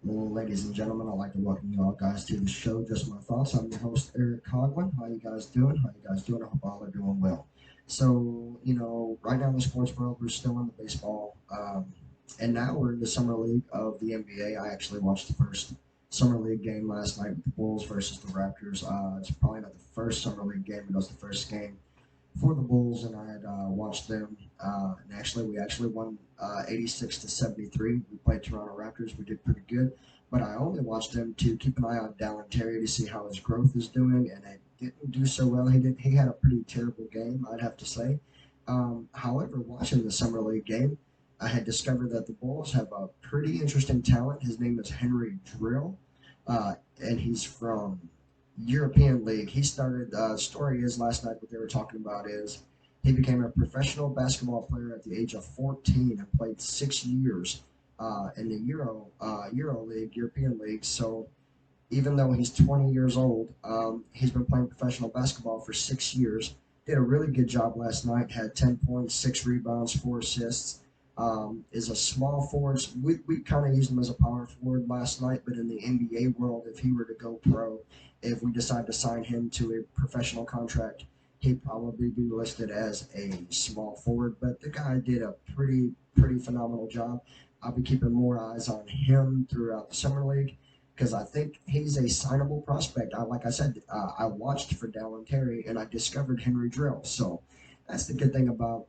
Well, ladies and gentlemen, I'd like to welcome you all guys to the show. Just my thoughts. I'm your host, Erick Coughlin. How you guys doing? How you guys doing? I hope all are doing well. So, right now in the sports world, we're still in the baseball, and now we're in the summer league of the NBA. I actually watched the first summer league game last night with the Bulls versus the Raptors. It's probably not the first summer league game, but it was the first game for the Bulls, and I had watched them. And actually, we actually won 86 to 73. We played Toronto Raptors. We did pretty good, but I only watched them to keep an eye on Dallin Terry to see how his growth is doing, and it didn't do so well. He did. He had a pretty terrible game, I'd have to say. However, watching the summer league game, I had discovered that the Bulls have a pretty interesting talent. His name is Henry Drill, and he's from European League. He started. Story is last night what they were talking about is he became a professional basketball player at the age of 14 and played 6 years in the Euro League, European League. So even though he's 20 years old, he's been playing professional basketball for 6 years. Did a really good job last night. Had 10 points, 6 rebounds, 4 assists. Is a small forward. We kind of used him as a power forward last night, but in the NBA world, if he were to go pro, if we decide to sign him to a professional contract, he'd probably be listed as a small forward. But the guy did a pretty phenomenal job. I'll be keeping more eyes on him throughout the summer league because I think he's a signable prospect. Like I said, I watched for Dallin Terry and I discovered Henry Drill. So that's the good thing about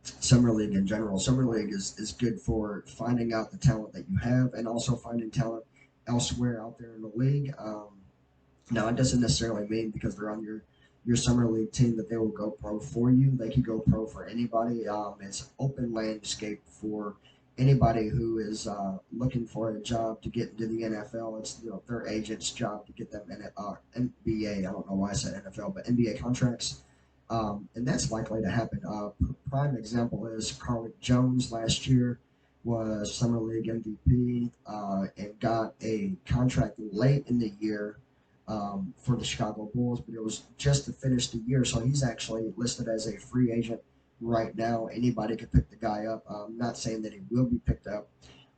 summer league in general. Summer league is good for finding out the talent that you have and also finding talent elsewhere out there in the league. Now, it doesn't necessarily mean because they're on your summer league team that they will go pro for you. They can go pro for anybody. It's open landscape for anybody who is looking for a job to get into the NFL. It's their agent's job to get them NBA. I don't know why I said NFL, but NBA contracts. And that's likely to happen. Prime example is Carlick Jones last year was Summer League MVP and got a contract late in the year for the Chicago Bulls, but it was just to finish the year. So he's actually listed as a free agent right now. Anybody could pick the guy up. I'm not saying that he will be picked up,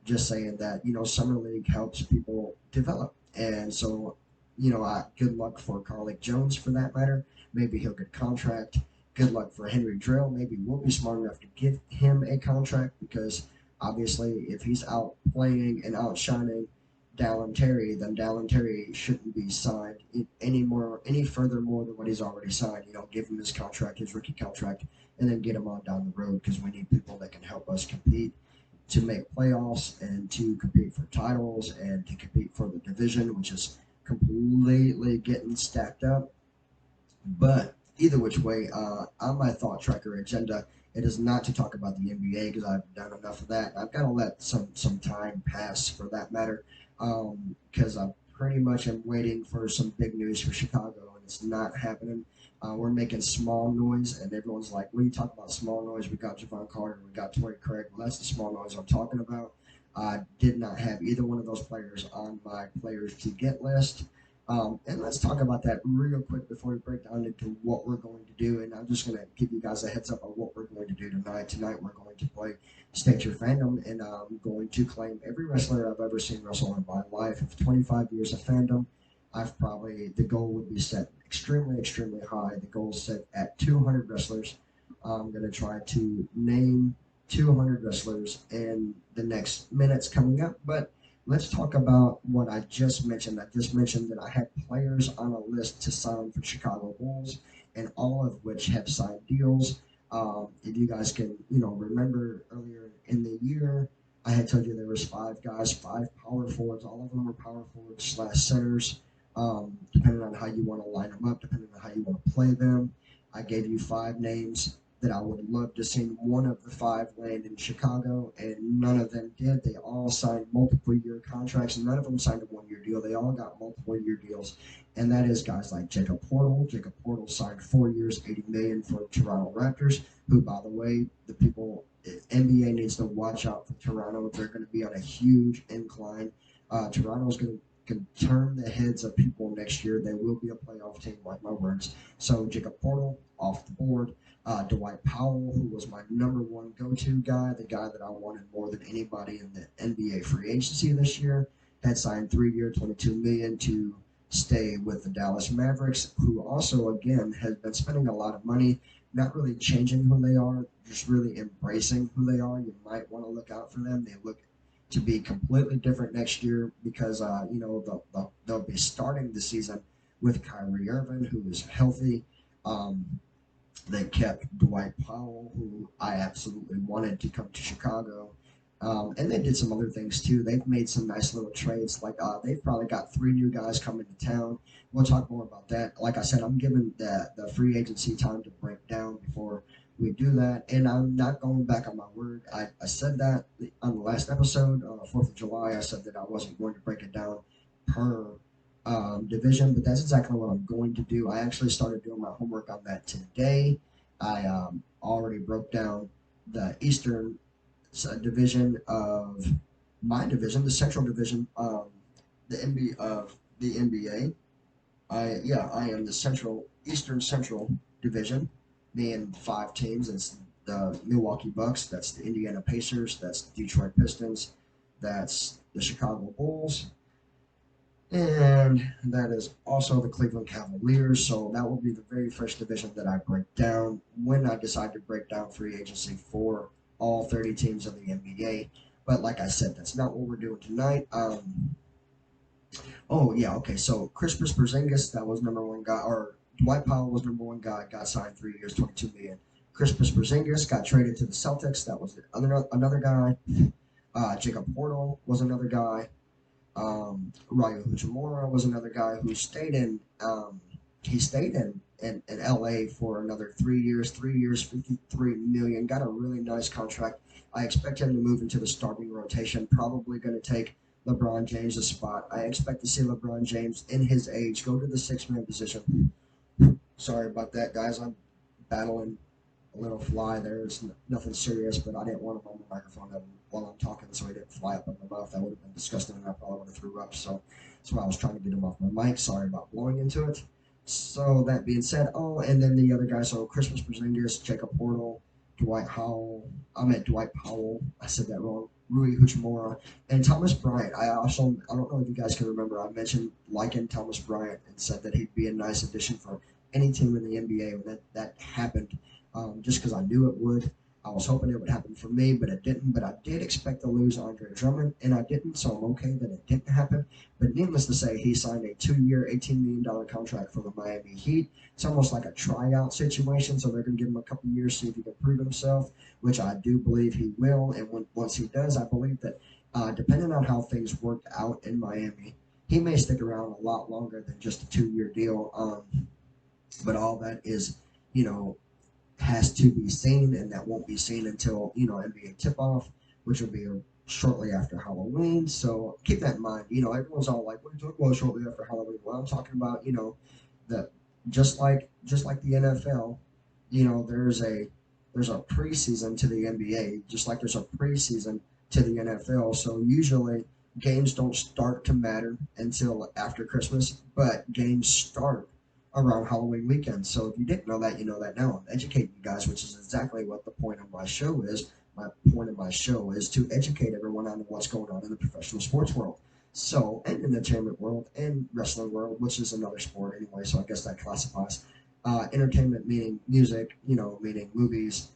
just saying that, Summer League helps people develop. And so, good luck for Carlick Jones for that matter. Maybe he'll get a contract. Good luck for Henry Drill. Maybe we'll be smart enough to give him a contract because obviously, if he's out playing and outshining Dallin Terry, then Dallin Terry shouldn't be signed any further more than what he's already signed. Give him his contract, his rookie contract, and then get him on down the road because we need people that can help us compete to make playoffs and to compete for titles and to compete for the division, which is completely getting stacked up. But either which way, on my thought tracker agenda, it is not to talk about the NBA because I've done enough of that. I've got to let some time pass for that matter because I pretty much am waiting for some big news for Chicago and it's not happening. We're making small noise and everyone's like, "What are you talking about small noise? We got Javon Carter, we got Torrey Craig." Well, that's the small noise I'm talking about. I did not have either one of those players on my players to get list. And let's talk about that real quick before we break down into what we're going to do. And I'm just going to give you guys a heads up on what we're going to do tonight. Tonight, we're going to play State Your Fandom, and I'm going to claim every wrestler I've ever seen wrestle in my life. Of 25 years of fandom, the goal would be set extremely, extremely high. The goal is set at 200 wrestlers. I'm going to try to name 200 wrestlers in the next minutes coming up, but let's talk about what I just mentioned. I just mentioned that I had players on a list to sign for Chicago Bulls, and all of which have signed deals. If you guys can, remember earlier in the year, I had told you there was 5 guys, 5 power forwards. All of them were power forwards slash centers, depending on how you want to line them up, depending on how you want to play them. I gave you 5 names that I would love to see one of the 5 land in Chicago, and none of them did. They all signed multiple year contracts, and none of them signed a 1 year deal. They all got multiple year deals, and that is guys like Jacob Portal. Jacob Portal signed 4 years, 80 million for Toronto Raptors. Who, by the way, the people NBA needs to watch out for Toronto. They're going to be on a huge incline. Toronto's going to can turn the heads of people next year. They will be a playoff team, like my words. So Jacob Portal off the board. Dwight Powell, who was my number one go-to guy, the guy that I wanted more than anybody in the NBA free agency this year. had signed 3 year, 22 million to stay with the Dallas Mavericks, who also again has been spending a lot of money, not really changing who they are, just really embracing who they are. You might want to look out for them. They look to be completely different next year because they'll be starting the season with Kyrie Irving, who is healthy. Um, they kept Dwight Powell, who I absolutely wanted to come to Chicago. And they did some other things too. They've made some nice little trades. Like they've probably got three new guys coming to town. We'll talk more about that. Like I said, I'm giving the free agency time to break down before we do that. And I'm not going back on my word. I said that on the last episode, 4th of July. I said that I wasn't going to break it down per division, but that's exactly what I'm going to do. I actually started doing my homework on that today. I already broke down the Eastern division of my division, the Central division, the NBA of the NBA. I am the Eastern Central division, being five teams. It's the Milwaukee Bucks, that's the Indiana Pacers, that's the Detroit Pistons, that's the Chicago Bulls, and that is also the Cleveland Cavaliers. So that will be the very first division that I break down when I decide to break down free agency for all 30 teams of the NBA. But like I said, that's not what we're doing tonight. Oh yeah, okay. So Christmas Porzingis, that was number one guy, or Dwight Powell was number one guy, got signed 3 years, 22 million. Christmas Porzingis got traded to the Celtics. That was another guy. Jacob Portal was another guy. Ryu Hachimura was another guy who stayed in. He stayed in LA for another 3 years. 3 years, 53 million. Got a really nice contract. I expect him to move into the starting rotation. Probably going to take LeBron James' spot. I expect to see LeBron James in his age go to the six-man position. Sorry about that, guys. I'm battling a little fly there. It's nothing serious, but I didn't want him on the microphone while I'm talking, so he didn't fly up in my mouth. That would have been disgusting, and I probably would have threw up. So that's why I was trying to get him off my mic. Sorry about blowing into it. So that being said, and then the other guys, so Christmas Porzingis, Jacob Portal, Dwight Powell. I said that wrong. Rui Hachimura and Thomas Bryant. I don't know if you guys can remember. I mentioned liking Thomas Bryant and said that he'd be a nice addition for any team in the NBA when that happened. Just because I knew it would. I was hoping it would happen for me, but it didn't. But I did expect to lose Andre Drummond, and I didn't, so I'm okay that it didn't happen. But needless to say, he signed a 2 year, $18 million contract for the Miami Heat. It's almost like a tryout situation, so they're going to give him a couple years, see if he can prove himself, which I do believe he will. And once he does, I believe that depending on how things work out in Miami, he may stick around a lot longer than just a 2 year deal. But all that is, you know, has to be seen, and that won't be seen until NBA tip-off, which will be shortly after Halloween. So keep that in mind. Everyone's all like, "What are you talking about shortly after Halloween?" Well, I'm talking about the just like the NFL. There's a preseason to the NBA, just like there's a preseason to the NFL. So usually games don't start to matter until after Christmas, but games start around Halloween weekend. So if you didn't know that, you know that now. I'm educating you guys, which is exactly what the point of my show is. My point of my show is to educate everyone on what's going on in the professional sports world. So, and in the entertainment world and wrestling world, which is another sport anyway, so I guess that classifies. Entertainment meaning music, meaning movies,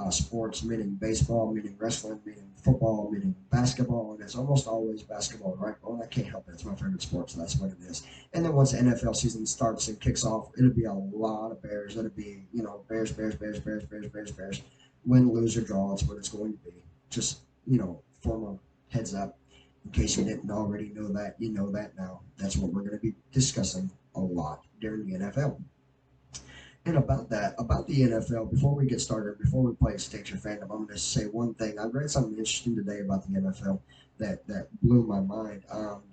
sports meaning baseball, meaning wrestling, meaning football, meaning basketball, and it's almost always basketball, right? Well, I can't help it. It's my favorite sport, so that's what it is. And then once the NFL season starts and kicks off, it'll be a lot of Bears. It'll be, Bears, Bears, Bears, Bears, Bears, Bears, Bears. Win, lose, or draw, that's what it's going to be. Just, form a heads up. In case you didn't already know that, you know that now. That's what we're going to be discussing a lot during the NFL. And about the NFL, before we get started, before we play State Your Fandom, I'm going to say one thing. I read something interesting today about the NFL that blew my mind.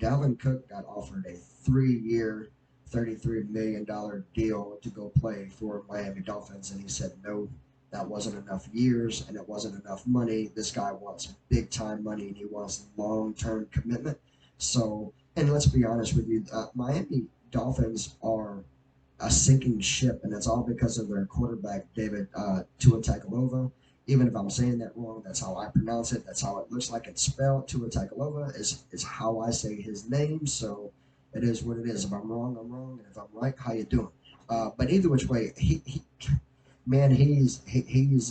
Dalvin Cook got offered a 3 year, $33 million deal to go play for Miami Dolphins, and he said no, that wasn't enough years, and it wasn't enough money. This guy wants big-time money, and he wants long-term commitment. So, and let's be honest with you, Miami Dolphins are a sinking ship, and it's all because of their quarterback, David Tua Tagovailoa. Even if I'm saying that wrong, that's how I pronounce it. That's how it looks like it's spelled. Tua Tagovailoa is how I say his name. So it is what it is. If I'm wrong, I'm wrong, and if I'm right, how you doing? But either which way, he man, he's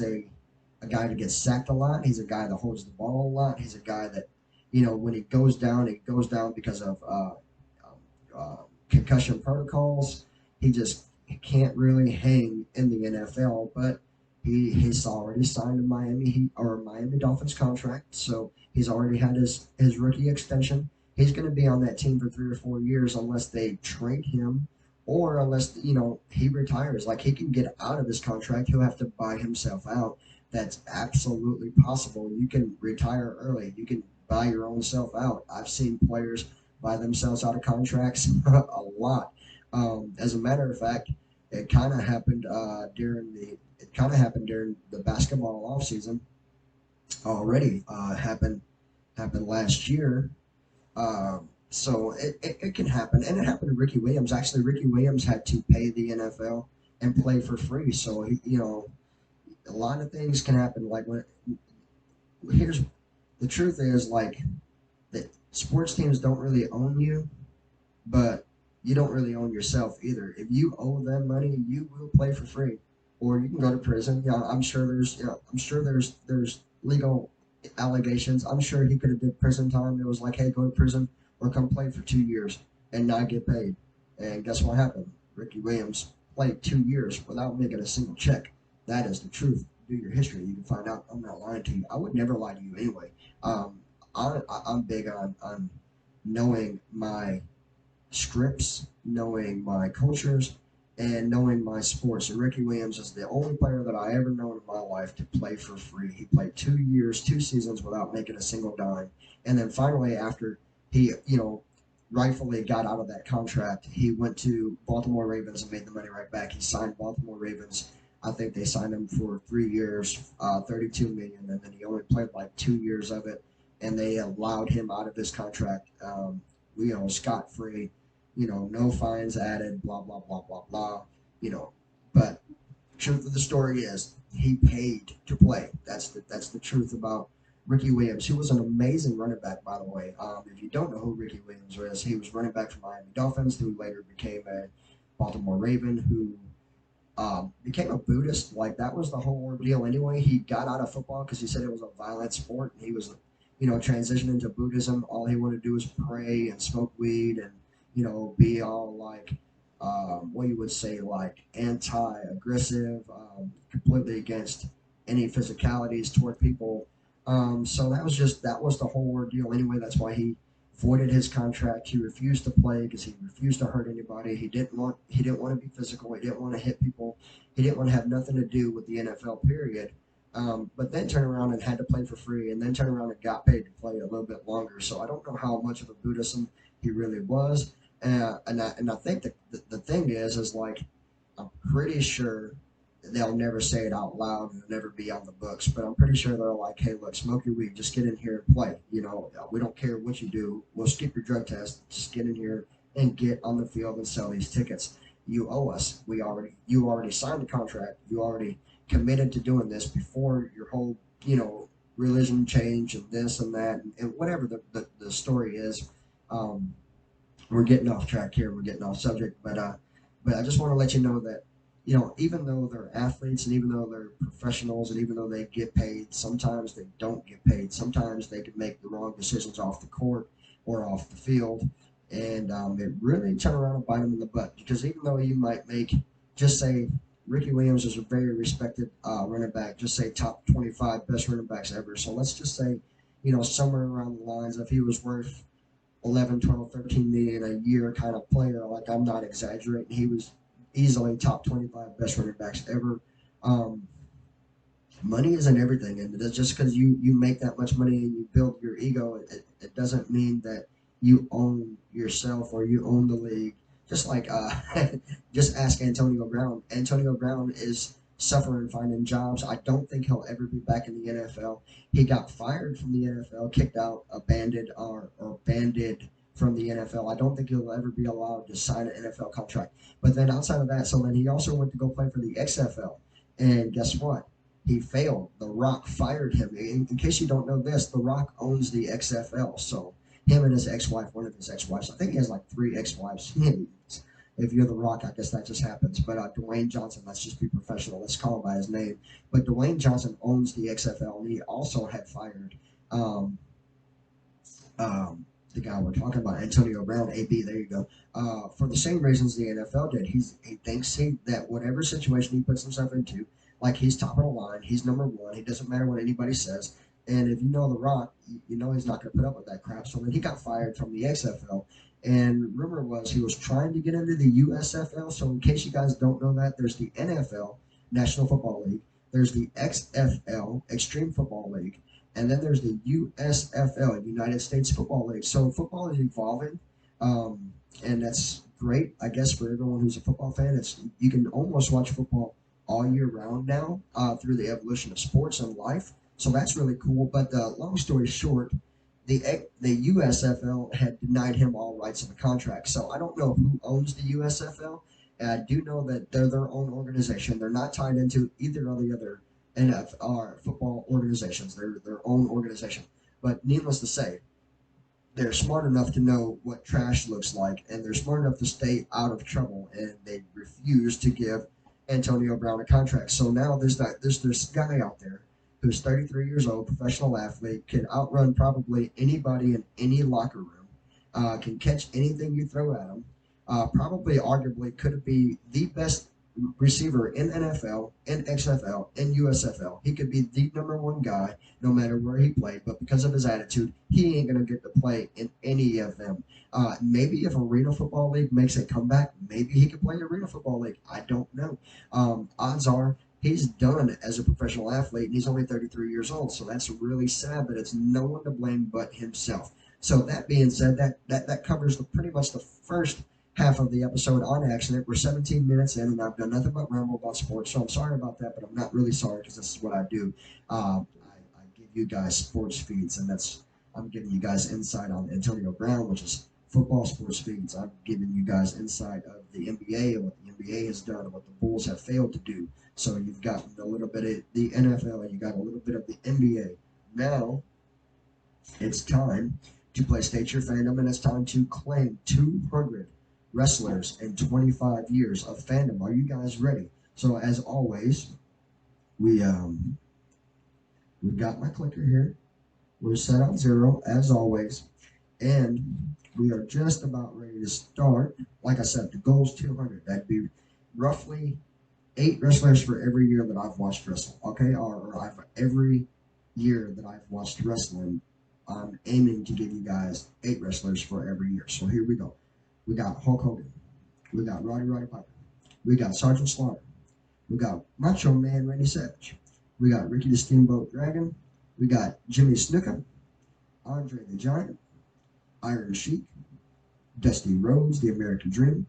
a guy that gets sacked a lot. He's a guy that holds the ball a lot. He's a guy that, when he goes down because of concussion protocols. He can't really hang in the NFL, but he's already signed a Miami Heat or Miami Dolphins contract, so he's already had his rookie extension. He's going to be on that team for 3 or 4 years unless they trade him or unless he retires. Like he can get out of his contract, he'll have to buy himself out. That's absolutely possible. You can retire early. You can buy your own self out. I've seen players buy themselves out of contracts a lot. As a matter of fact, it kind of happened during the basketball offseason already. Happened last year. So it can happen, and it happened to Ricky Williams. Actually, Ricky Williams had to pay the NFL and play for free. So a lot of things can happen. Like here's the truth is like that sports teams don't really own you, but you don't really own yourself either. If you owe them money, you will play for free, or you can go to prison. I'm sure there's legal allegations. I'm sure he could have did prison time. It was like, hey, go to prison or come play for 2 years and not get paid. And guess what happened? Ricky Williams played 2 years without making a single check. That is the truth. Do your history. You can find out. I'm not lying to you. I would never lie to you anyway. I'm big on knowing my scripts, knowing my cultures, and knowing my sports. And Ricky Williams is the only player that I ever known in my life to play for free. He played 2 years, 2 seasons without making a single dime. And then finally, after he, rightfully got out of that contract, he went to Baltimore Ravens and made the money right back. He signed Baltimore Ravens. I think they signed him for 3 years, 32 million, and then he only played like 2 years of it, and they allowed him out of his contract, scot free, no fines added, blah blah blah blah blah, you know. But truth of the story is he paid to play. That's the truth about Ricky Williams, who was an amazing running back, by the way. If you don't know who Ricky Williams was, he was running back for Miami Dolphins, who later became a Baltimore Raven, who became a Buddhist. Like that was the whole ordeal. Anyway, he got out of football because he said it was a violent sport. And he was, transitioning into Buddhism. All he wanted to do was pray and smoke weed and be all like, what you would say, like anti-aggressive, completely against any physicalities toward people. So that was the whole ordeal. Anyway, that's why he voided his contract. He refused to play because he refused to hurt anybody. He didn't want to be physical. He didn't want to hit people. He didn't want to have nothing to do with the NFL. Period. But then turned around and had to play for free, and then turned around and got paid to play a little bit longer. So I don't know how much of a Buddhism he really was. And I think the thing is like I'm pretty sure they'll never say it out loud and it'll never be on the books. But I'm pretty sure they're like, hey, look, smoke your weed, just get in here and play. We don't care what you do. We'll skip your drug test. Just get in here and get on the field and sell these tickets. You owe us. You already signed the contract. You already committed to doing this before your whole religion change and this and that and whatever the story is. We're getting off track here. We're getting off subject, but I just want to let you know that even though they're athletes and even though they're professionals and even though they get paid, sometimes they don't get paid. Sometimes they can make the wrong decisions off the court or off the field, and it really turn around and bite them in the butt. Because even though you might make, just say, Ricky Williams is a very respected running back, just say top 25 best running backs ever. So let's just say, somewhere around the lines of he was worth 11, 12, 13 million a year kind of player. Like I'm not exaggerating. He was easily top 25 best running backs ever. Um, Money isn't everything, and it's just because you make that much money and you build your ego, it doesn't mean that you own yourself or you own the league. Just like just ask Antonio Brown. Antonio Brown is suffering finding jobs. I don't think he'll ever be back in the NFL. He got fired from the NFL, kicked out, abandoned or banded from the NFL. I don't think he'll ever be allowed to sign an NFL contract. But then outside of that, so then he also went to go play for the XFL. And guess what? he failed. The Rock fired him. In case you don't know this, The Rock owns the XFL. So him and his ex-wife, one of his ex-wives, I think he has like 3 ex-wives. If you're The Rock, I guess that just happens. But Dwayne Johnson, let's just be professional. Let's call him by his name. But Dwayne Johnson owns the XFL, and he also had fired um, the guy we're talking about, Antonio Brown, AB. There you go. For the same reasons the NFL did. He thinks that whatever situation he puts himself into, like he's top of the line, he's number one. He doesn't matter what anybody says. And if you know The Rock, you know he's not going to put up with that crap. So then he got fired from the XFL. And rumor was he was trying to get into the USFL. So in case you guys don't know that, there's the NFL, National Football League. There's the XFL, Extreme Football League. And then there's the USFL, United States Football League. So football is evolving, and that's great, I guess, for everyone who's a football fan. You can almost watch football all year round now through the evolution of sports and life. So that's really cool. But long story short, the USFL had denied him all rights of the contract. So I don't know who owns the USFL. I do know that they're their own organization. They're not tied into either of the other NFL football organizations. They're their own organization. But needless to say, they're smart enough to know what trash looks like, and they're smart enough to stay out of trouble, and they refuse to give Antonio Brown a contract. So now there's this guy out there who's 33 years old, professional athlete, can outrun probably anybody in any locker room, can catch anything you throw at him. Probably, arguably, could be the best receiver in NFL, in XFL, in USFL. He could be the number one guy no matter where he played, but because of his attitude, he ain't going to get to play in any of them. Maybe if Arena Football League makes a comeback, maybe he could play in Arena Football League. I don't know. Odds are he's done as a professional athlete, and he's only 33 years old, so that's really sad, but it's no one to blame but himself. So that being said, that covers pretty much the first half of the episode on accident. We're 17 minutes in, and I've done nothing but ramble about sports, so I'm sorry about that, but I'm not really sorry because this is what I do. I give you guys sports feeds, and I'm giving you guys insight on Antonio Brown, which is football sports feeds. I'm giving you guys insight of the NBA and what the NBA has done and what the Bulls have failed to do. So you've got a little bit of the NFL, and you got a little bit of the NBA. Now it's time to play State Your Fandom, and it's time to claim 200 wrestlers in 25 years of fandom. Are you guys ready? So as always, we've got my clicker here. We're set on 0 as always, and we are just about ready to start. Like I said, the goal is 200. That'd be roughly 8 wrestlers for every year that I've watched wrestle. Okay, or every year that I've watched wrestling, I'm aiming to give you guys 8 wrestlers for every year. So here we go. We got Hulk Hogan. We got Roddy Piper. We got Sergeant Slaughter. We got Macho Man Randy Savage. We got Ricky the Steamboat Dragon. We got Jimmy Snuka, Andre the Giant, Iron Sheik, Dusty Rhodes, the American Dream,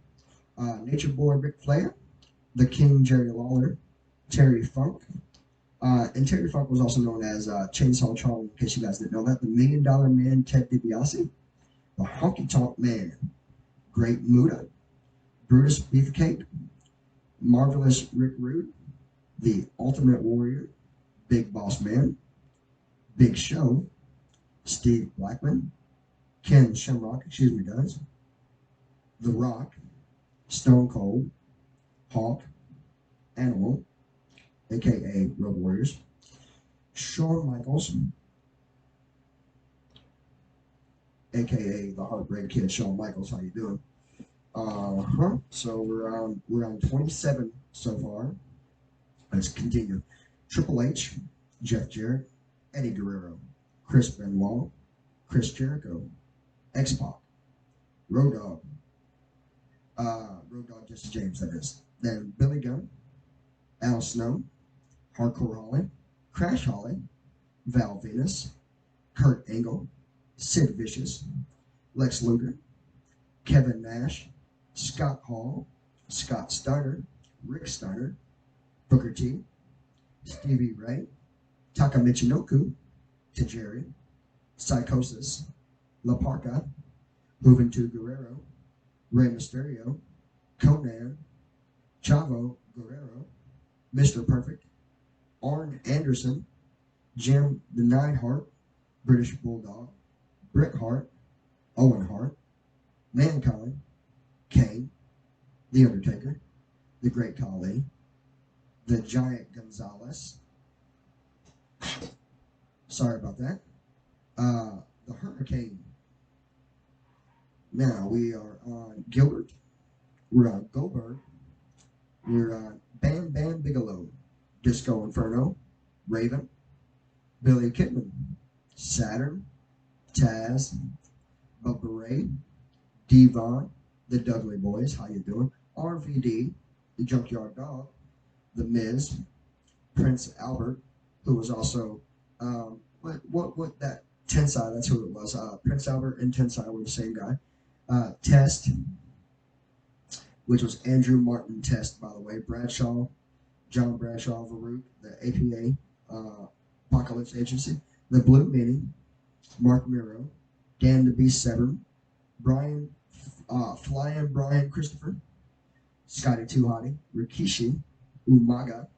Nature Boy Ric Flair, the King Jerry Lawler, Terry Funk, and Terry Funk was also known as Chainsaw Charlie, in case you guys didn't know that, the $1 Million Man Ted DiBiase, the Honky Tonk Man Great Muta, Brutus Beefcake, Marvelous Rick Rude, the Ultimate Warrior, Big Boss Man, Big Show, Steve Blackman, Ken Shamrock, The Rock, Stone Cold, Hawk, Animal, aka Road Warriors, Shawn Michaels, aka the Heartbreak Kid, Shawn Michaels. How you doing? So we're on 27 so far. Let's continue. Triple H, Jeff Jarrett, Eddie Guerrero, Chris Benoit, Chris Jericho, X-Pac, Road Dogg, Jesse James, that is. Then Billy Gunn, Al Snow, Hardcore Holly, Crash Holly, Val Venus, Kurt Angle, Sid Vicious, Lex Luger, Kevin Nash, Scott Hall, Scott Steiner, Rick Steiner, Booker T, Stevie Ray, Taka Michinoku, Tajiri, Psychosis, La Parca, Juventud Guerrero, Rey Mysterio, Conan, Chavo Guerrero, Mr. Perfect, Arn Anderson, Jim the Neidhart, British Bulldog, Bret Hart, Owen Hart, Mankind, Kane, The Undertaker, The Great Khali, The Giant Gonzalez. Sorry about that. The Hurricane. Now we are on Gilbert. We're on Goldberg. We're on Bam Bam Bigelow, Disco Inferno, Raven, Billy Kidman, Saturn, Taz, Bubba Ray, Devon, the Dudley Boys, how you doing? RVD, the Junkyard Dog, The Miz, Prince Albert, who was also what that Tensai, that's who it was. Prince Albert and Tensai were the same guy. Test, which was Andrew Martin Test, by the way. Bradshaw, John Bradshaw Farouk, the APA, Apocalypse Agency. The Blue Meaning, Mark Miro, Dan the Beast Severn, Brian, Flying Brian Christopher, Scotty Too Hottie, Rikishi, Umaga,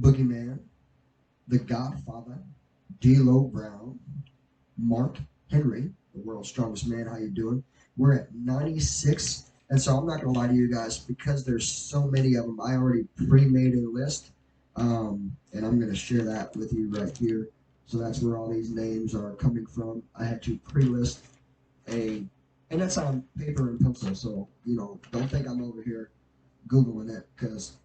Boogeyman, The Godfather, D'Lo Brown, Mark Henry, the world's strongest man. How you doing? We're at 96, and so I'm not gonna lie to you guys because there's so many of them. I already pre-made a list, and I'm gonna share that with you right here. So that's where all these names are coming from. I had to pre-list and that's on paper and pencil. So don't think I'm over here googling it because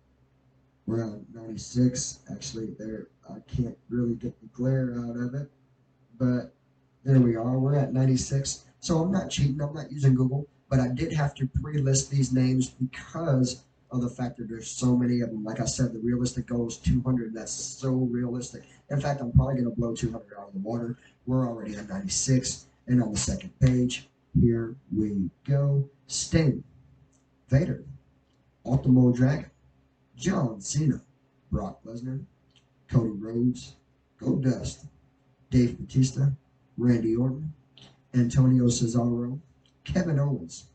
we're on 96. Actually, there I can't really get the glare out of it, but there we are. We're at 96. So I'm not cheating. I'm not using Google, but I did have to pre-list these names because of the fact that there's so many of them. Like I said, the realistic goal is 200. That's so realistic. In fact, I'm probably going to blow 200 out of the water. We're already on 96. And on the second page, here we go. Sting, Vader, Ultimo Dragon, John Cena, Brock Lesnar, Cody Rhodes, Goldust, Dave Bautista, Randy Orton, Antonio Cesaro, Kevin Owens,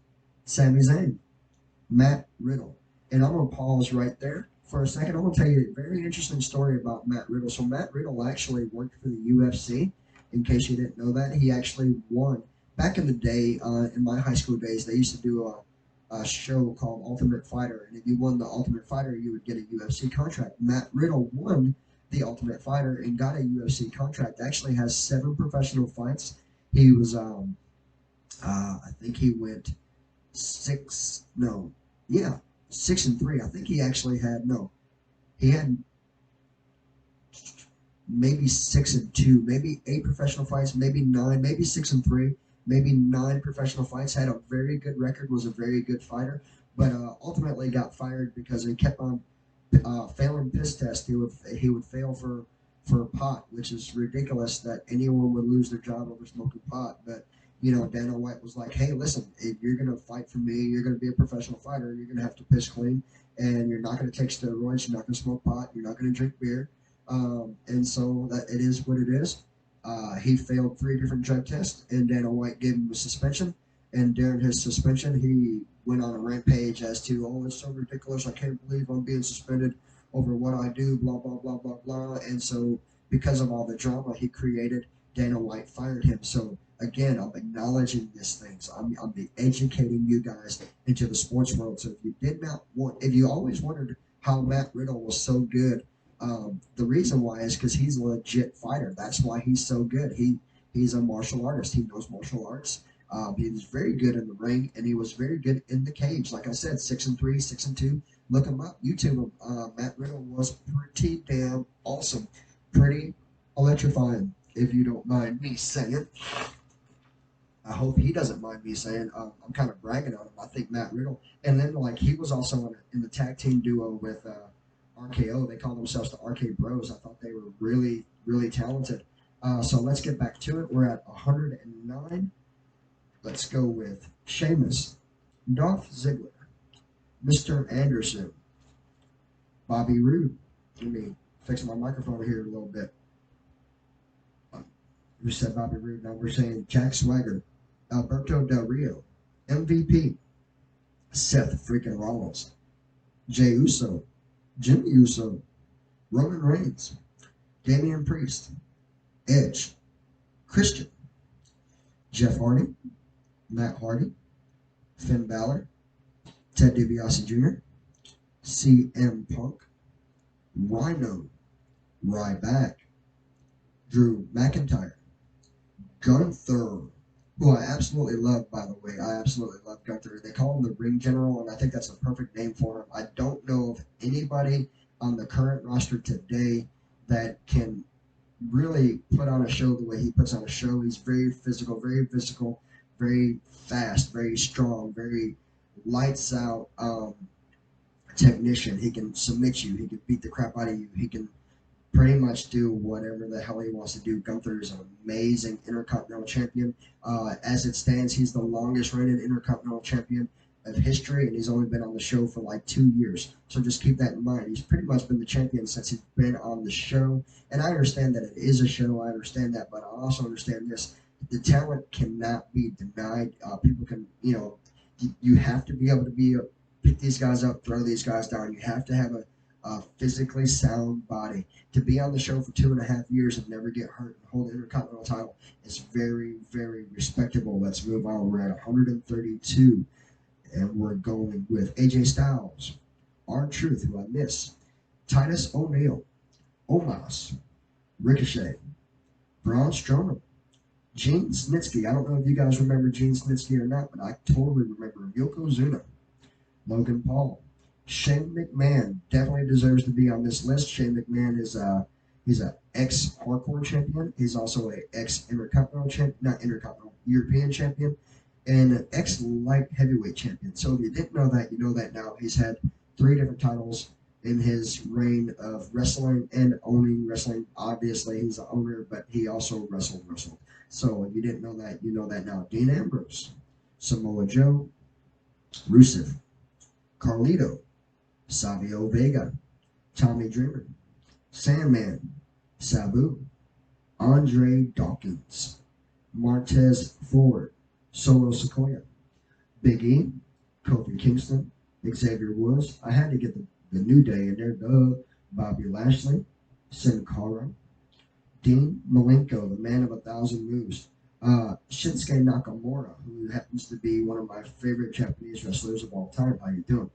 Sami Zayn, Matt Riddle. And I'm going to pause right there for a second. I'm going to tell you a very interesting story about Matt Riddle. So Matt Riddle actually worked for the UFC. In case you didn't know that, he actually won. Back in the day, in my high school days, they used to do a show called Ultimate Fighter. And if you won the Ultimate Fighter, you would get a UFC contract. Matt Riddle won the Ultimate Fighter and got a UFC contract. Actually has 7 professional fights. He was, I think he went 6 and 3. I think he actually had, he had maybe 6 and 2, maybe 8 professional fights, maybe 9, maybe 6 and 3, maybe 9 professional fights. Had a very good record, was a very good fighter, but ultimately got fired because he kept on failing piss tests. He would fail for pot, which is ridiculous that anyone would lose their job over smoking pot. But Dana White was like, hey, listen, if you're gonna fight for me, you're gonna be a professional fighter, you're gonna have to piss clean, and you're not gonna take steroids, you're not gonna smoke pot, you're not gonna drink beer. And so that it is what it is. He failed 3 different drug tests, and Dana White gave him a suspension. And during his suspension, he went on a rampage as to, oh, it's so ridiculous. I can't believe I'm being suspended over what I do, blah, blah, blah, blah, blah. And so because of all the drama he created, Dana White fired him. So again, I'm acknowledging these things. I'm educating you guys into the sports world. So if you always wondered how Matt Riddle was so good, the reason why is because he's a legit fighter. That's why he's so good. He's a martial artist. He knows martial arts. He was very good in the ring, and he was very good in the cage. Like I said, 6 and 3, 6 and 2. Look him up, YouTube him. Matt Riddle was pretty damn awesome, pretty electrifying, if you don't mind me saying. I hope he doesn't mind me saying. I'm kind of bragging on him. I think Matt Riddle, and then he was also in the tag team duo with RKO. They call themselves the RK Bros. I thought they were really, really talented. So let's get back to it. We're at 109. Let's go with Sheamus, Dolph Ziggler, Mr. Anderson, Bobby Roode. Let me fix my microphone here a little bit. We said Bobby Roode. Now we're saying Jack Swagger, Alberto Del Rio, MVP, Seth freaking Rollins, Jey Uso, Jimmy Uso, Roman Reigns, Damian Priest, Edge, Christian, Jeff Hardy, Matt Hardy, Finn Balor, Ted DiBiase Jr., CM Punk, Rhino, Ryback, Drew McIntyre, Gunther, who I absolutely love, by the way. I absolutely love Gunther. They call him the Ring General, and I think that's a perfect name for him. I don't know of anybody on the current roster today that can really put on a show the way he puts on a show. He's very physical, very fast, very strong, very lights out technician. He can submit you. He can beat the crap out of you. He can pretty much do whatever the hell he wants to do. Gunther is an amazing Intercontinental Champion. As it stands, he's the longest reigning Intercontinental Champion of history, and he's only been on the show for like 2 years. So just keep that in mind. He's pretty much been the champion since he's been on the show. And I understand that it is a show. I understand that, but I also understand this. The talent cannot be denied. People can, you have to be able to pick these guys up, throw these guys down. You have to have a physically sound body. To be on the show for 2.5 years and never get hurt and hold the Intercontinental title is very, very respectable. Let's move on. We're at 132, and we're going with AJ Styles, R-Truth, who I miss, Titus O'Neil, Omos, Ricochet, Braun Strowman, Gene Snitsky. I don't know if you guys remember Gene Snitsky or not, but I totally remember him. Yokozuna, Logan Paul, Shane McMahon definitely deserves to be on this list. Shane McMahon is he's an ex-hardcore champion. He's also an ex-intercontinental champion, not intercontinental, European champion, and an ex-light heavyweight champion. So if you didn't know that, you know that now. He's had 3 different titles in his reign of wrestling and owning wrestling. Obviously, he's the owner, but he also wrestled. So if you didn't know that, you know that now. Dean Ambrose, Samoa Joe, Rusev, Carlito, Savio Vega, Tommy Dreamer, Sandman, Sabu, Andre Dawkins, Martez Ford, Solo Sequoia, Big E, Kofi Kingston, Xavier Woods. I had to get the New Day in there, Bobby Lashley, Sin Cara, Dean Malenko, the man of 1,000 moves, Shinsuke Nakamura, who happens to be one of my favorite Japanese wrestlers of all time. How you doing?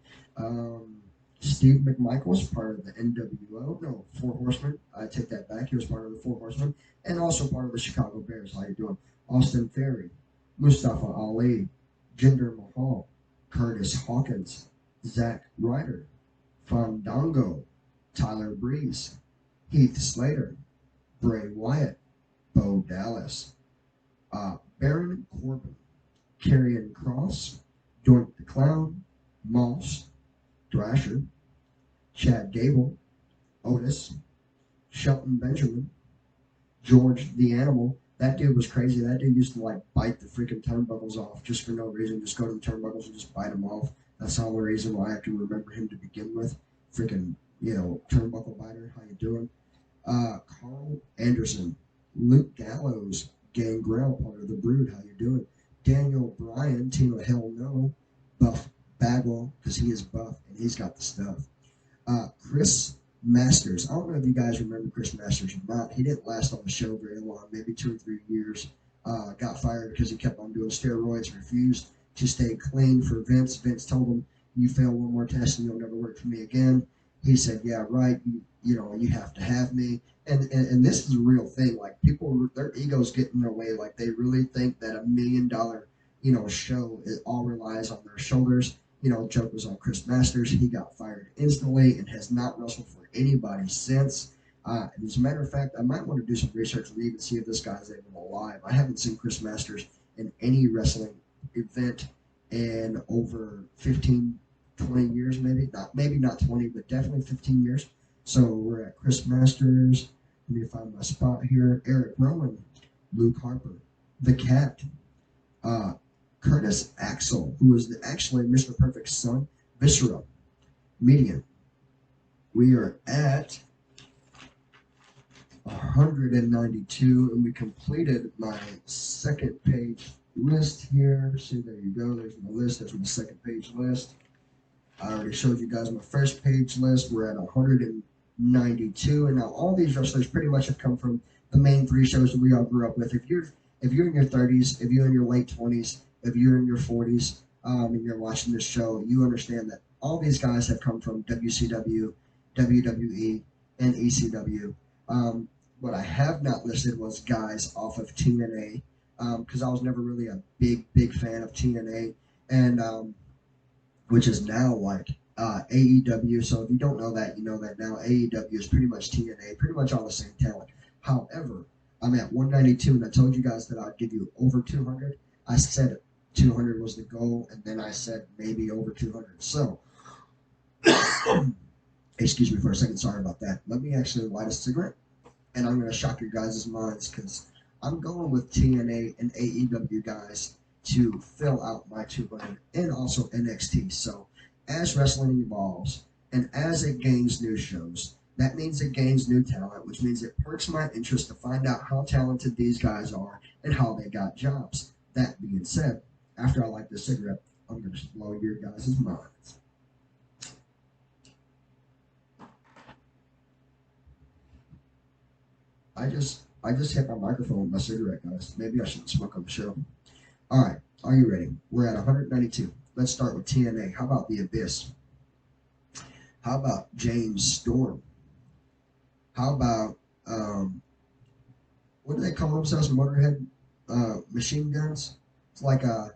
Steve McMichael's part of the NWO. No, Four Horsemen. I take that back. He was part of the Four Horsemen and also part of the Chicago Bears. How you doing? Austin Theory, Mustafa Ali, Jinder Mahal, Curtis Hawkins, Zack Ryder, Fandango, Tyler Breeze, Heath Slater, Bray Wyatt, Bo Dallas, Baron Corbin, Karrion Kross, Doink the Clown, Moss, Thrasher, Chad Gable, Otis, Shelton Benjamin, George the Animal. That dude was crazy. That dude used to like bite the freaking turnbuckles off just for no reason. Just go to the turnbuckles and just bite them off. That's the only reason why I can remember him to begin with. Freaking, turnbuckle biter. How you doing? Carl Anderson, Luke Gallows, Gangrel, part of the Brood. How you doing? Daniel Bryan, Team of Hell No, Buff Bagwell, because he is buff and he's got the stuff. Chris Masters. I don't know if you guys remember Chris Masters or not. He didn't last on the show very long, maybe 2 or 3 years. Got fired because he kept on doing steroids, refused to stay clean for Vince. Vince told him, "You fail one more test and you'll never work for me again." He said, "Yeah, right. You have to have me." And this is a real thing. Like people, their egos get in their way. Like they really think that $1 million, show, it all relies on their shoulders. Joke was on Chris Masters. He got fired instantly and has not wrestled for anybody since. And as a matter of fact, I might want to do some research and even see if this guy's even alive. I haven't seen Chris Masters in any wrestling event in over 15, 20 years, maybe not 20, but definitely 15 years. So we're at Chris Masters. Let me find my spot here. Eric Rowan, Luke Harper, The Cat, Curtis Axel, who is actually Mr. Perfect's son, Viscera, Median. We are at 192, and we completed my second page list here. See, there you go. There's my list. There's my second page list. I already showed you guys my first page list. We're at 100 and 92. And now all these wrestlers pretty much have come from the main three shows that we all grew up with. If you're in your 30s, if you're in your late 20s, if you're in your 40s, and you're watching this show, you understand that all these guys have come from WCW, WWE, and ECW. What I have not listed was guys off of TNA, because I was never really a big fan of TNA, and which is now like AEW. So if you don't know that, you know that now. AEW is pretty much TNA, pretty much all the same talent. However, I'm at 192, and I told you guys that I'd give you over 200. I said 200 was the goal, and then I said maybe over 200. So, excuse me for a second. Sorry about that. Let me actually light a cigarette, and I'm going to shock your guys' minds because I'm going with TNA and AEW guys to fill out my 200 and also NXT. So, as wrestling evolves and as it gains new shows, that means it gains new talent, which means it perks my interest to find out how talented these guys are and how they got jobs. That being said, after I light the cigarette, I'm going to blow your guys' minds. I just hit my microphone with my cigarette, guys. Maybe I shouldn't smoke on the show. All right, are you ready? We're at 192. Let's start with TNA. How about the Abyss? How about James Storm? How about what do they call themselves? Motorhead Machine Guns. It's like a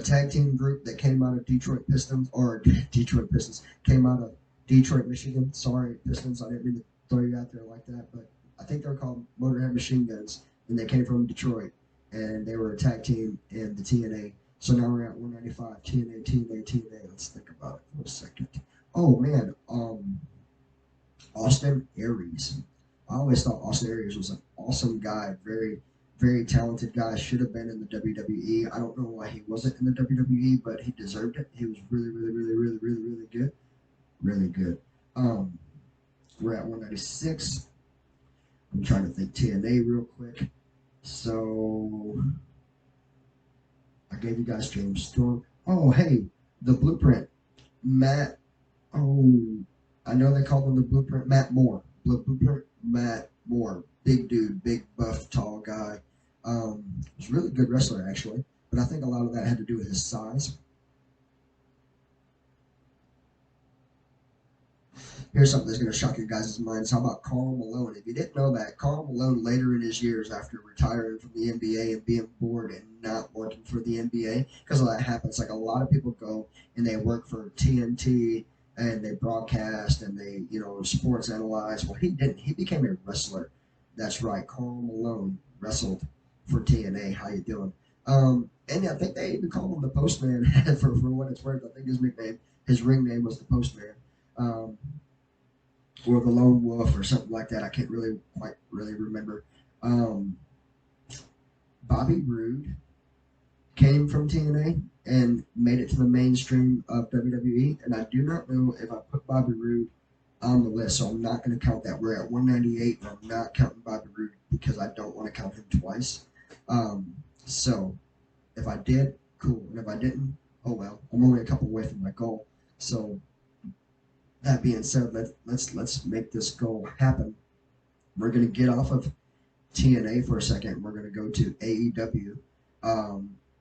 tag team group that came out of Detroit Pistons, or Detroit Pistons came out of Detroit, Michigan. Sorry, Pistons. I didn't mean to throw you out there like that, but I think they're called Motorhead Machine Guns, and they came from Detroit, and they were a tag team in the TNA. So now we're at 195. TNA. Let's think about it for a second. Oh man, Austin Aries. I always thought Austin Aries was an awesome guy, very talented guy. Should have been in the WWE. I don't know why he wasn't in the WWE, but he deserved it. He was really good, really good. Um, we're at 196. I'm trying to think TNA real quick. So I gave you guys James Storm. Oh hey, the Blueprint, Matt. Oh, I know they called him the Blueprint. Matt Moore. Blueprint Matt Moore. Big dude, big buff, tall guy. He's a really good wrestler actually, but I think a lot of that had to do with his size. Here's something that's going to shock your guys' minds. How about Karl Malone? If you didn't know that, Karl Malone later in his years after retiring from the NBA and being bored and not working for the NBA, because of that happens. Like a lot of people go and they work for TNT and they broadcast and they, sports analyze. Well, he didn't. He became a wrestler. That's right. Karl Malone wrestled for TNA. How you doing? And I think they even called him the Postman for what it's worth. I think his ring name was the Postman. Um, or the Lone Wolf or something like that. I can't really quite really remember. Um, Bobby Roode came from TNA and made it to the mainstream of WWE, and I do not know if I put Bobby Roode on the list, so I'm not going to count that. We're at 198, and I'm not counting Bobby Roode because I don't want to count him twice. So if I did, cool, and if I didn't, oh well. I'm only a couple away from my goal. So that being said, let's make this goal happen. We're going to get off of TNA for a second. We're going to go to AEW,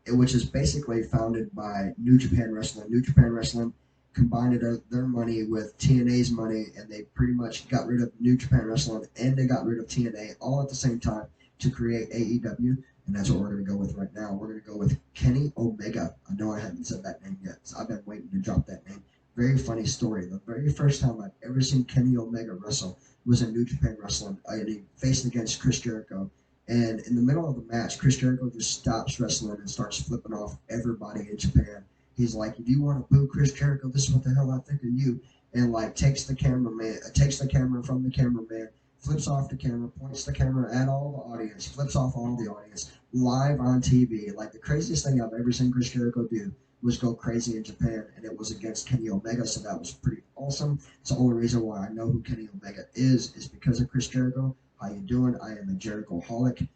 which is basically founded by New Japan Wrestling. New Japan Wrestling combined their money with TNA's money, and they pretty much got rid of New Japan Wrestling and they got rid of TNA all at the same time to create AEW. And that's what we're going to go with right now. We're going to go with Kenny Omega. I know I haven't said that name yet, so I've been waiting to drop that name. Very funny story. The very first time I've ever seen Kenny Omega wrestle was in New Japan Wrestling. And he faced against Chris Jericho. And in the middle of the match, Chris Jericho just stops wrestling and starts flipping off everybody in Japan. He's like, if you want to boo Chris Jericho, this is what the hell I think of you. And like takes the camera from the cameraman, flips off the camera, points the camera at all the audience, flips off all the audience, live on TV. Like the craziest thing I've ever seen Chris Jericho do was go crazy in Japan, and it was against Kenny Omega, so that was pretty awesome. It's the only reason why I know who Kenny Omega is because of Chris Jericho. How you doing? I am a Jericho-holic.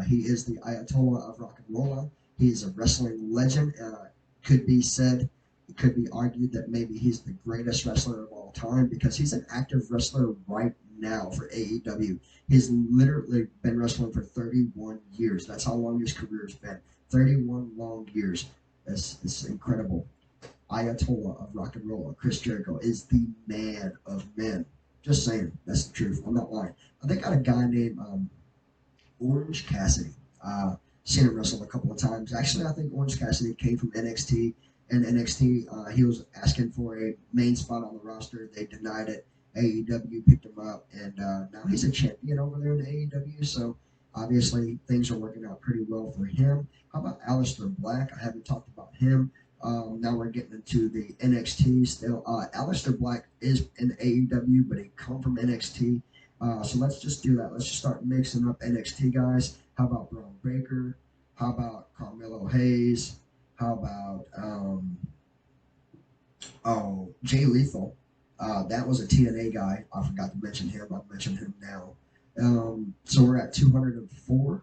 He is the Ayatollah of rock and roll. He is a wrestling legend. Could be said it could be argued that maybe he's the greatest wrestler of all time because he's an active wrestler right now for AEW. He's literally been wrestling for 31 years. That's how long his career's been. 31 long years. It's incredible. Ayatollah of rock and roll, Chris Jericho, is the man of men. Just saying, that's the truth. I'm not lying. They got a guy named Orange Cassidy. Seen him wrestle a couple of times. Actually, I think Orange Cassidy came from NXT, and NXT he was asking for a main spot on the roster. They denied it. AEW picked him up, and now he's a champion over there in AEW. So obviously things are working out pretty well for him. How about Aleister Black? I haven't talked about him. Now we're getting into the NXT still. Aleister Black is in AEW, but he come from NXT. So let's just do that. Let's just start mixing up NXT guys. How about Braun Breaker? How about Carmelo Hayes? How about Jay Lethal? That was a TNA guy. I forgot to mention him. I'll mention him now. So we're at 204,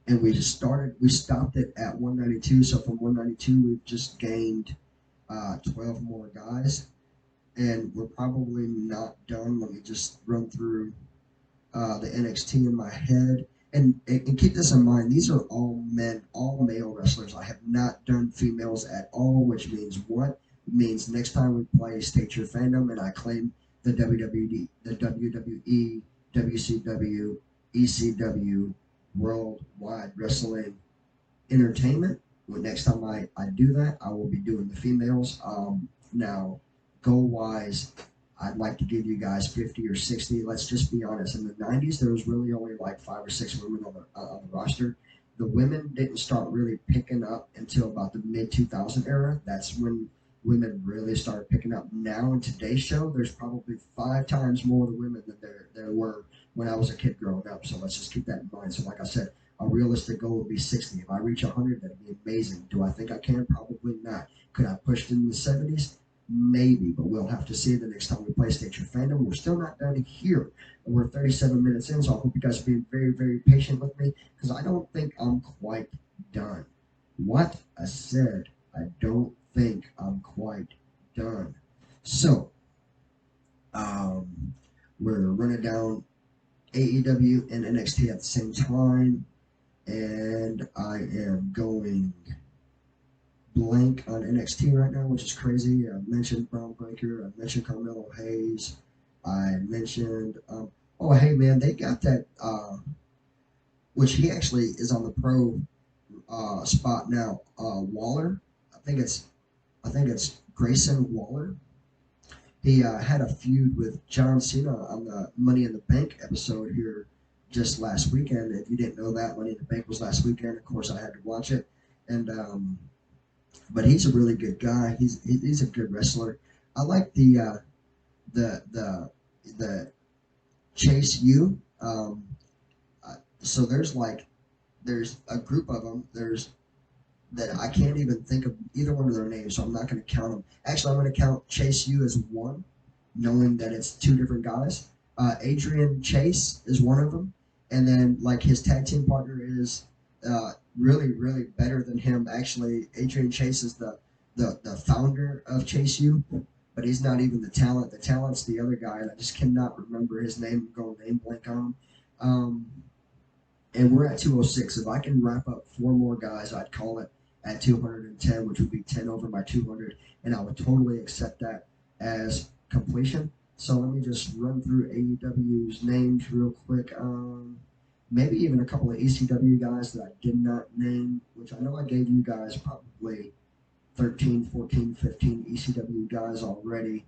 and we stopped it at 192. So from 192, we've just gained 12 more guys, and we're probably not done. Let me just run through the NXT in my head. And keep this in mind, these are all men, all male wrestlers. I have not done females at all, which means what? It means next time we play State Your Fandom and I claim the WWE, WCW, ECW, Worldwide Wrestling Entertainment. Well, next time I do that, I will be doing the females. Now, goal-wise, I'd like to give you guys 50 or 60. Let's just be honest. In the 90s, there was really only like 5 or 6 women on the roster. The women didn't start really picking up until about the mid-2000 era. That's when women really started picking up. Now in today's show, there's probably 5 times more the women than there were when I was a kid growing up. So let's just keep that in mind. So like I said, a realistic goal would be 60. If I reach 100, that'd be amazing. Do I think I can? Probably not. Could I push it in the 70s? Maybe, but we'll have to see the next time we play State Your Fandom. We're still not done here. We're 37 minutes in, so I hope you guys are being very, very patient with me because I don't think I'm quite done. What I said, I don't think I'm quite done. So, we're running down AEW and NXT at the same time, and I am going blank on NXT right now, which is crazy. I mentioned Braun Breaker. I mentioned Carmelo Hayes. I mentioned, oh, hey, man, they got that, which he actually is on the pro spot now. Waller. I think it's Grayson Waller. He had a feud with John Cena on the Money in the Bank episode here just last weekend. If you didn't know that, Money in the Bank was last weekend. Of course, I had to watch it. And, but he's a really good guy. He's a good wrestler. I like the Chase U. So there's a group of them. There's that I can't even think of either one of their names, so I'm not going to count them. Actually, I'm going to count Chase U as one, knowing that it's 2 different guys. Adrian Chase is one of them, and then like his tag team partner is really, really better than him. Actually, Adrian Chase is the founder of Chase U, but he's not even the talent. The talent's the other guy, and I just cannot remember his name. I'm going name blank on him. And we're at 206. If I can wrap up 4 more guys, I'd call it at 210, which would be 10 over my 200, and I would totally accept that as completion. So let me just run through AEW's names real quick. Maybe even a couple of ECW guys that I did not name, which I know I gave you guys probably 13, 14, 15 ECW guys already.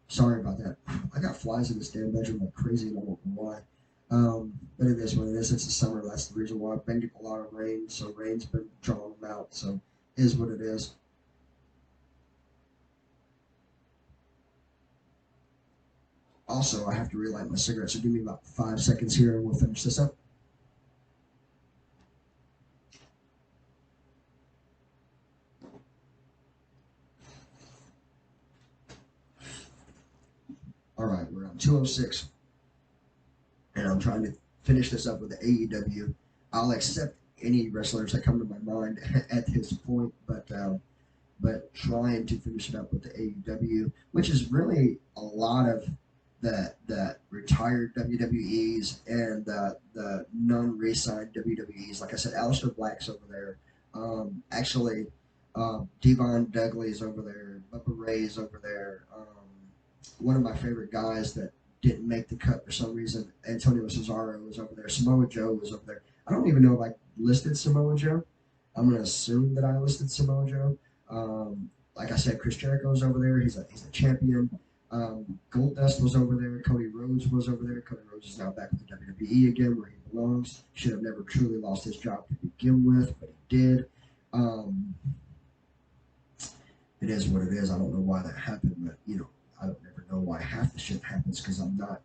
Sorry about that. I got flies in this damn bedroom like crazy, and I don't know why. But it is what it is. It's the summer. That's the reason why I've been getting a lot of rain. So rain's been drawing them out. So it is what it is. Also, I have to relight my cigarette. So give me about 5 seconds here, and we'll finish this up. All right, we're on 206. And I'm trying to finish this up with the AEW. I'll accept any wrestlers that come to my mind at this point, but trying to finish it up with the AEW, which is really a lot of the retired WWEs and the non-re-signed WWEs. Like I said, Aleister Black's over there. Actually, Devon Dudley's over there. Bubba Ray's over there. One of my favorite guys that didn't make the cut for some reason, Antonio Cesaro was over there. Samoa Joe was over there. I don't even know if I listed Samoa Joe. I'm going to assume that I listed Samoa Joe. Like I said, Chris Jericho was over there. He's a champion. Goldust was over there. Cody Rhodes was over there. Cody Rhodes is now back with the WWE again, where he belongs. Should have never truly lost his job to begin with, but he did. It is what it is. I don't know why that happened, but I don't never know why half the shit happens because I'm not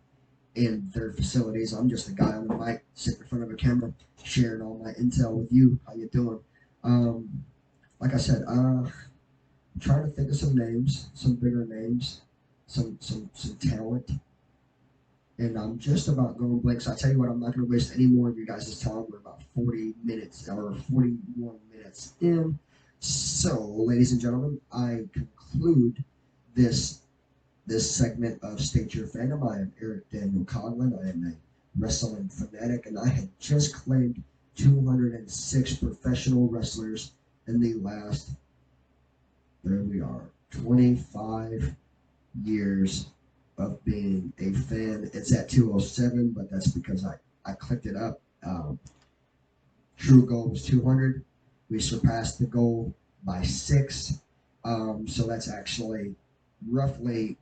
in their facilities. I'm just a guy on the mic sitting in front of a camera, sharing all my intel with you. How you doing? Like I said, I'm trying to think of some names, some bigger names, some talent, and I'm just about going blank. So I tell you what, I'm not going to waste any more of you guys' time. We're about 40 minutes or 41 minutes in. So, ladies and gentlemen, I conclude this segment of State Your Fandom. I am Erick Daniel Coughlin. I am a wrestling fanatic, and I had just claimed 206 professional wrestlers in the last, there we are, 25 years of being a fan. It's at 207, but that's because I clicked it up. True goal was 200. We surpassed the goal by 6. So that's actually roughly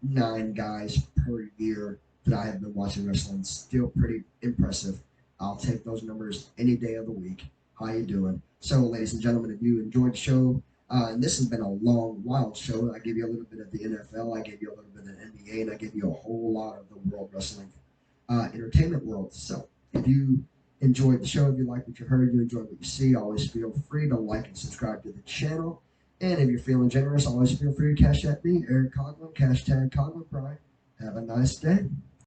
9 guys per year that I have been watching wrestling. Still pretty impressive. I'll take those numbers any day of the week. How you doing? So, ladies and gentlemen, if you enjoyed the show, and this has been a long, wild show. I gave you a little bit of the NFL, I gave you a little bit of the NBA, and I gave you a whole lot of the world wrestling entertainment world. So, if you enjoyed the show, if you like what you heard, you enjoyed what you see, always feel free to like and subscribe to the channel. And if you're feeling generous, always feel free to cash at me, Erick Coughlin, #Coughlin Pride. Have a nice day.